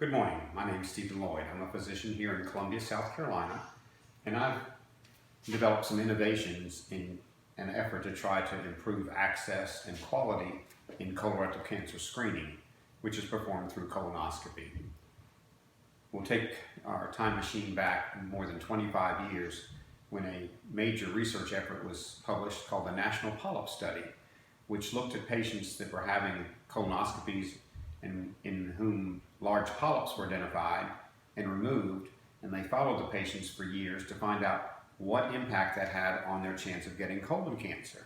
Good morning. My name is Stephen Lloyd. I'm a physician here in Columbia, South Carolina, and I've developed some innovations in an effort to try to improve access and quality in colorectal cancer screening, which is performed through colonoscopy. We'll take our time machine back more than 25 years when a major research effort was published called the National Polyp Study, which looked at patients that were having colonoscopies and in whom large polyps were identified and removed, and they followed the patients for years to find out what impact that had on their chance of getting colon cancer.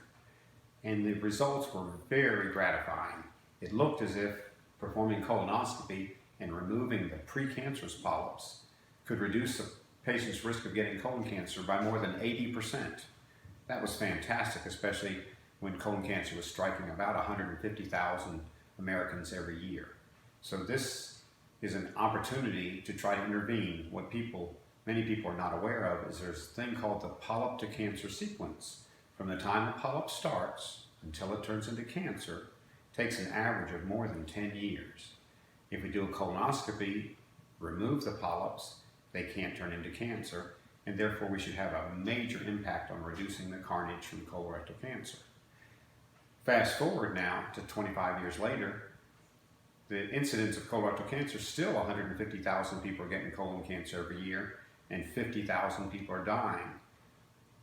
And the results were very gratifying. It looked as if performing colonoscopy and removing the precancerous polyps could reduce a patient's risk of getting colon cancer by more than 80%. That was fantastic, especially when colon cancer was striking about 150,000 Americans every year. So this is an opportunity to try to intervene. What many people are not aware of is there's a thing called the polyp to cancer sequence. From the time a polyp starts until it turns into cancer, takes an average of more than 10 years. If we do a colonoscopy, remove the polyps, they can't turn into cancer, and therefore we should have a major impact on reducing the carnage from colorectal cancer. Fast forward now to 25 years later, the incidence of colorectal cancer, still 150,000 people are getting colon cancer every year, and 50,000 people are dying.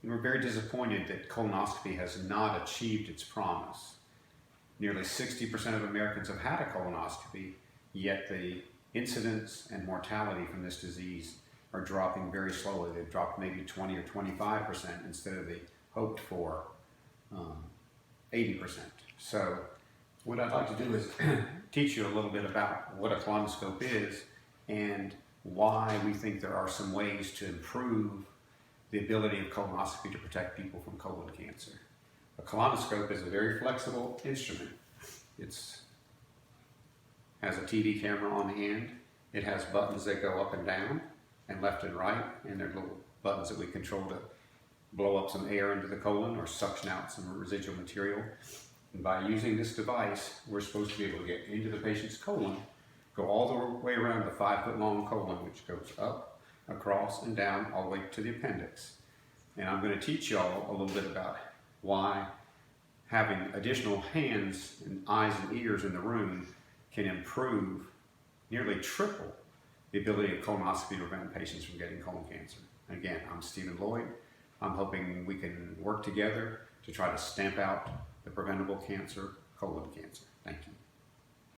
And we're very disappointed that colonoscopy has not achieved its promise. Nearly 60% of Americans have had a colonoscopy, yet the incidence and mortality from this disease are dropping very slowly. They've dropped maybe 20 or 25% instead of the hoped for 80%. So what I'd like to do is teach you a little bit about what a colonoscope is and why we think there are some ways to improve the ability of colonoscopy to protect people from colon cancer. A colonoscope is a very flexible instrument. It has a TV camera on the end. It has buttons that go up and down and left and right, and there are little buttons that we control to blow up some air into the colon or suction out some residual material. And by using this device, we're supposed to be able to get into the patient's colon, go all the way around the 5-foot long colon, which goes up, across, and down all the way to the appendix. And I'm going to teach y'all a little bit about why having additional hands and eyes and ears in the room can improve, nearly triple, the ability of colonoscopy to prevent patients from getting colon cancer. Again, I'm Stephen Lloyd. I'm hoping we can work together to try to stamp out the preventable cancer, colon cancer. Thank you.